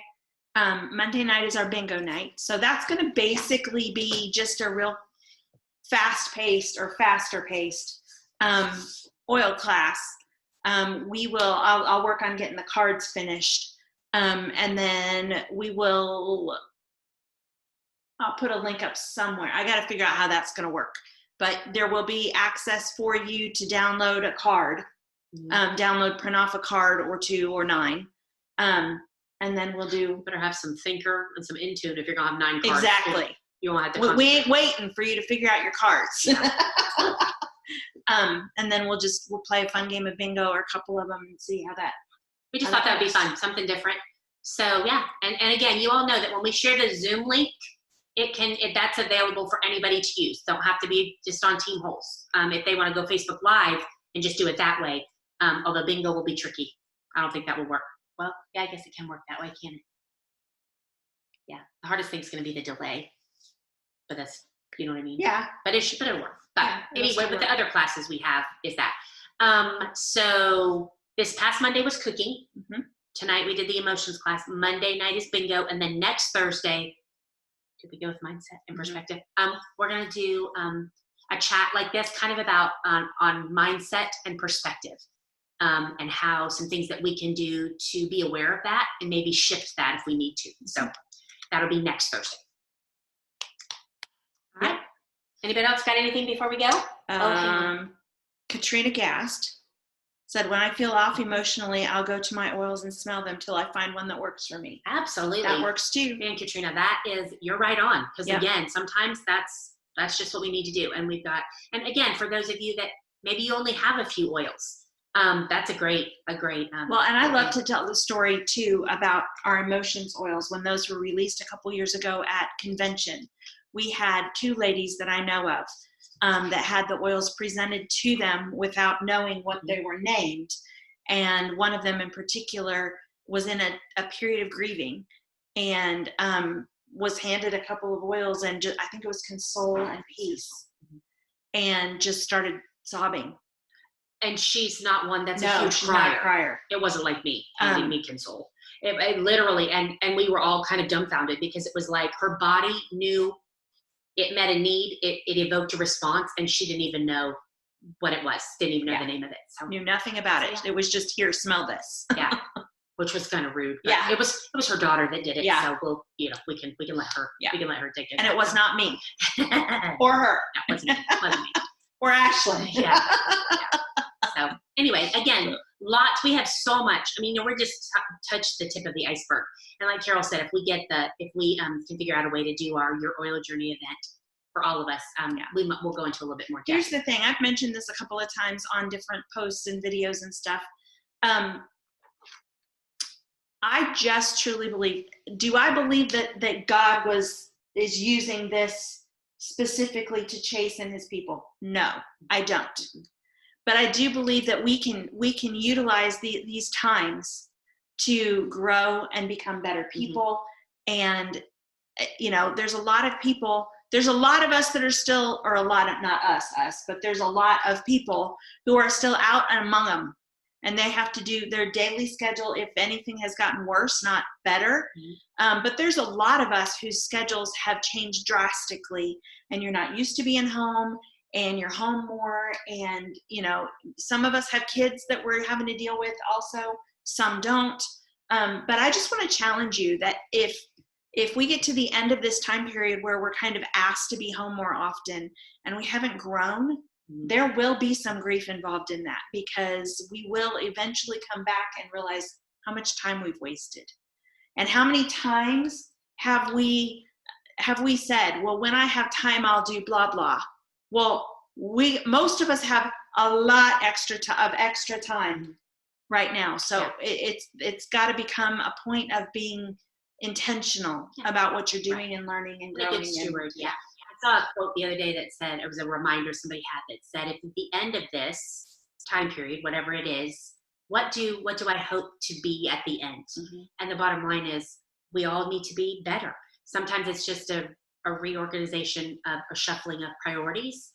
Monday night is our bingo night. So that's going to basically be just a real fast-paced or faster-paced oil class. I'll work on getting the cards finished. And then I'll put a link up somewhere. I got to figure out how that's going to work. But there will be access for you to download a card, print off a card or 2 or 9. And then we'll do. better have some Thinker and some Intune if you're going to have 9 cards. Exactly. You won't have to. We ain't waiting for you to figure out your cards. And then we'll play a fun game of bingo or a couple of them and see how that. We just thought that would be fun, something different. So yeah, and again, you all know that when we share the Zoom link, that's available for anybody to use. Don't have to be just on Team Holes. If they want to go Facebook Live and just do it that way, although bingo will be tricky. I don't think that will work. Well, yeah, I guess it can work that way, can it? Yeah, the hardest thing's going to be the delay. But that's, you know what I mean? Yeah. But it'll work. But Yeah, it'll anyway, still with work. the other classes we have is that. So this past Monday was cooking. Mhm. Tonight we did the emotions class. Monday night is bingo. And then next Thursday, did we go with mindset and perspective? We're going to do a chat like this, kind of about on mindset and perspective, and how some things that we can do to be aware of that and maybe shift that if we need to. So that'll be next Thursday. All right. Anybody else got anything before we go? Katrina Gast said, when I feel off emotionally, I'll go to my oils and smell them till I find one that works for me. Absolutely. That works too. And Katrina, you're right on. Because Yeah. again, sometimes that's just what we need to do. And and again, for those of you that maybe you only have a few oils, that's a great. Well, and I love to tell the story too about our emotions oils. When those were released a couple years ago at convention, we had 2 ladies that I know of that had the oils presented to them without knowing what they were named. And one of them in particular was in a period of grieving and was handed a couple of oils, and I think it was Console and Peace, and just started sobbing. And she's not one that's a No, huge she's not a crier. crier. It wasn't like me handing me Console. It literally, and we were all kind of dumbfounded because it was like her body knew it met a need, it evoked a response, and she didn't even know what it was, didn't even know the name of it. So Knew nothing about it. Yeah. It was just, here, smell this. yeah, which was kind of rude. But Yeah. it was her daughter that did it. Yeah. So we'll, we can let her. Yeah. We can let her take it. And it was not me that or her wasn't me. Wasn't me. or Ashley. Yeah. So anyway, again, lots. We have so much. I mean, we're just touched the tip of the iceberg. And like Carol said, if we can figure out a way to do your oil journey event for all of us, we'll go into a little bit more depth. Here's the thing. I've mentioned this a couple of times on different posts and videos and stuff. I just truly believe. Do I believe that God is using this specifically to chasten His people? No, I don't. But I do believe that we can utilize these times to grow and become better people. And there's a lot of people. There's a lot of us that are still, or a lot of, not us, but there's a lot of people who are still out and among them. And they have to do their daily schedule, if anything has gotten worse, not better. But there's a lot of us whose schedules have changed drastically, and you're not used to being home, and you're home more. And, some of us have kids that we're having to deal with also, some don't. But I just want to challenge you that if we get to the end of this time period where we're kind of asked to be home more often and we haven't grown, there will be some grief involved in that, because we will eventually come back and realize how much time we've wasted. And how many times have we said, well, when I have time, I'll do blah, blah. Well, most of us have a lot extra time right now. So it's got to become a point of being intentional about what you're doing and learning and growing. A good steward, yeah. I saw a quote the other day that said, it was a reminder somebody had that said, if at the end of this time period, whatever it is, what do I hope to be at the end? And the bottom line is, we all need to be better. Sometimes it's just a reorganization of a shuffling of priorities,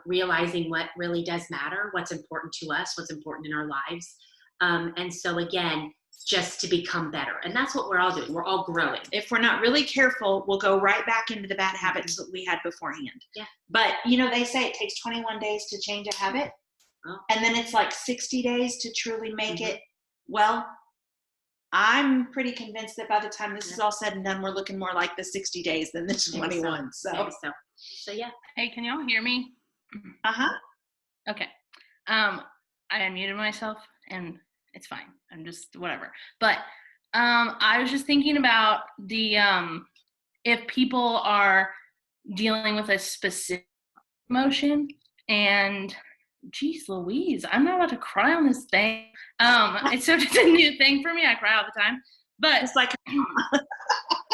realizing what really does matter, what's important to us, what's important in our lives. And so again, just to become better. And that's what we're all doing. We're all growing. If we're not really careful, we'll go right back into the bad habits that we had beforehand. Yeah. But, they say it takes 21 days to change a habit. Oh. And then it's like 60 days to truly make it. Well, I'm pretty convinced that by the time this is all said and done, we're looking more like the 60 days than the 21. So yeah. Hey, can y'all hear me? Uh-huh. Okay. I unmuted myself and it's fine. I'm just whatever. But I was just thinking about the if people are dealing with a specific emotion, and geez Louise, I'm not about to cry on this thing. It's sort of a new thing for me. I cry all the time. But It's like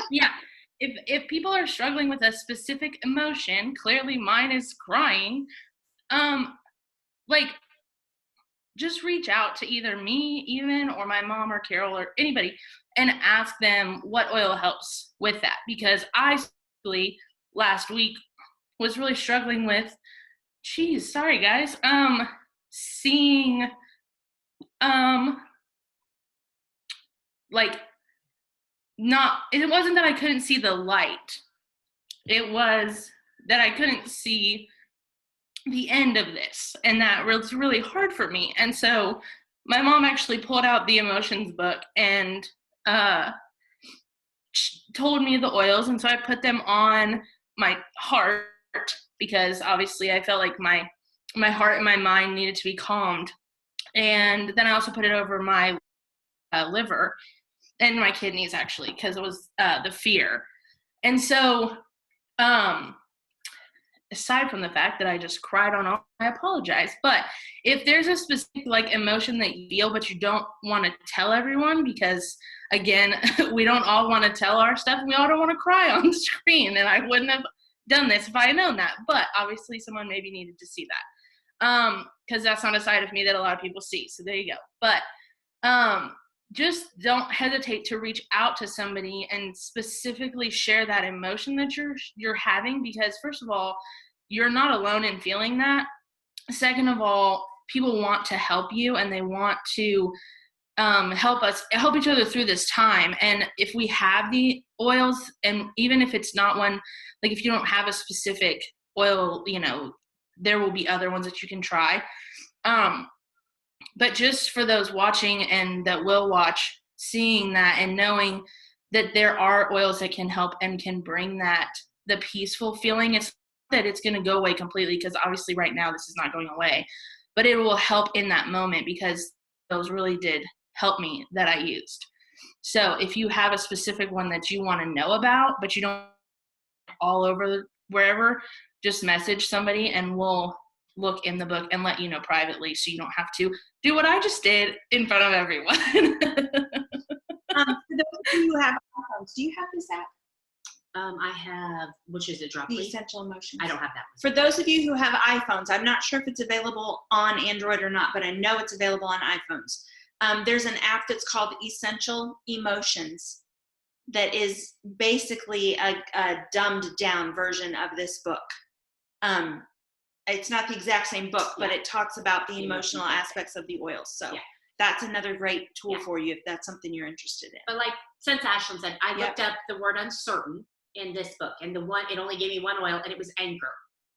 yeah. If people are struggling with a specific emotion, clearly mine is crying, just reach out to either me even, or my mom or Carol or anybody, and ask them what oil helps with that. Because I last week was really struggling with, sorry guys, seeing, it wasn't that I couldn't see the light. It was that I couldn't see the end of this, and that was really hard for me. And so my mom actually pulled out the emotions book and told me the oils, and so I put them on my heart because obviously I felt like my heart and my mind needed to be calmed. And then I also put it over my liver and my kidneys, actually, because it was the fear. And so aside from the fact that I just cried on all, I apologize. But if there's a specific like emotion that you feel but you don't want to tell everyone, because again, we don't all want to tell our stuff, and we all don't want to cry on the screen, and I wouldn't have done this if I had known that. But obviously someone maybe needed to see that, because that's not a side of me that a lot of people see. So there you go. But just don't hesitate to reach out to somebody and specifically share that emotion that you're having, because first of all, you're not alone in feeling that. Second of all, people want to help you, and they want to help each other through this time. And if we have the oils, and even if it's not one, like if you don't have a specific oil, there will be other ones that you can try. But just for those watching and that will watch, seeing that and knowing that there are oils that can help and can bring the peaceful feeling. It's not that it's going to go away completely, because obviously right now this is not going away, but it will help in that moment, because those really did help me that I used. So if you have a specific one that you want to know about, but you don't all over wherever, just message somebody and we'll look in the book and let you know privately, so you don't have to do what I just did in front of everyone. For those of you who have iPhones, do you have this app? I have, which is it, The Droply? Essential Emotions. I don't have that For those of you who have iPhones, I'm not sure if it's available on Android or not, but I know it's available on iPhones. There's an app that's called Essential Emotions that is basically a dumbed down version of this book. It's not the exact same book, but it talks about the emotional aspects of the oils. So that's another great tool for you if that's something you're interested in. But like, since Ashlyn said, I looked up the word uncertain in this book, and it only gave me one oil, and it was Anchor,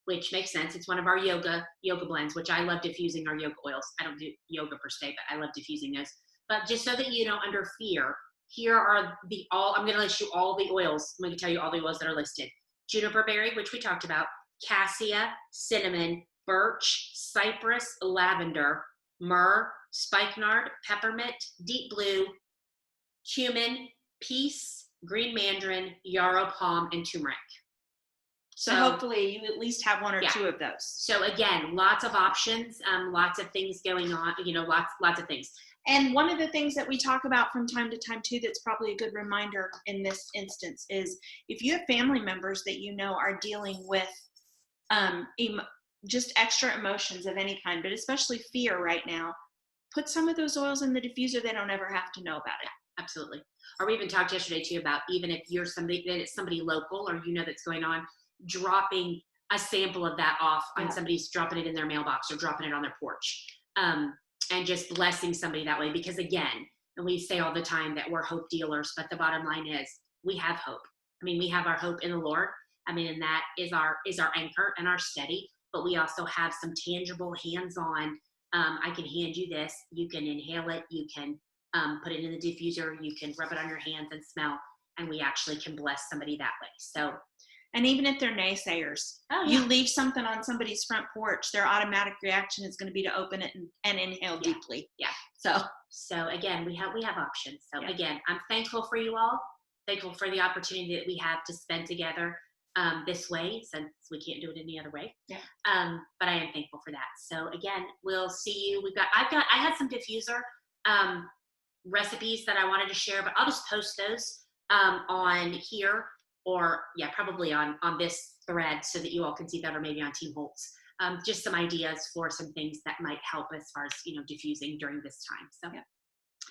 which makes sense. It's one of our yoga blends, which I love diffusing our yoga oils. I don't do yoga per se, but I love diffusing those. But just so that you know, under fear, here are I'm going to list you all the oils. I'm going to tell you all the oils that are listed. Juniper berry, which we talked about, cassia, cinnamon, birch, cypress, lavender, myrrh, spikenard, peppermint, deep blue, cumin, peace, green mandarin, yarrow palm, and turmeric. So hopefully you at least have one or two of those. So again, lots of options, lots of things going on, lots of things. And one of the things that we talk about from time to time too, that's probably a good reminder in this instance, is if you have family members that you know are dealing with just extra emotions of any kind, but especially fear right now, put some of those oils in the diffuser. They don't ever have to know about it. Absolutely. Or we even talked yesterday too about, even if you're somebody local, or that's going on, dropping a sample of that off on somebody's, dropping it in their mailbox or dropping it on their porch, and just blessing somebody that way. Because again, and we say all the time that we're hope dealers, but the bottom line is we have hope. I mean, we have our hope in the Lord. I mean, and that is our anchor and our steady, but we also have some tangible hands-on, I can hand you this, you can inhale it, you can put it in the diffuser, you can rub it on your hands and smell, and we actually can bless somebody that way. So, and even if they're naysayers, you leave something on somebody's front porch, their automatic reaction is going to be to open it and inhale deeply. Yeah. So again, we have options. So again, I'm thankful for you all, thankful for the opportunity that we have to spend together this way, since we can't do it any other way. Yeah. But I am thankful for that. So again, we'll see you. I had some diffuser recipes that I wanted to share, but I'll just post those on here, or probably on this thread, so that you all can see that, or maybe on Team Holtz. Just some ideas for some things that might help as far as diffusing during this time. So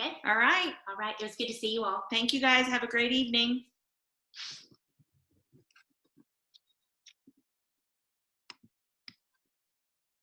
okay. All right. It was good to see you all. Thank you guys. Have a great evening.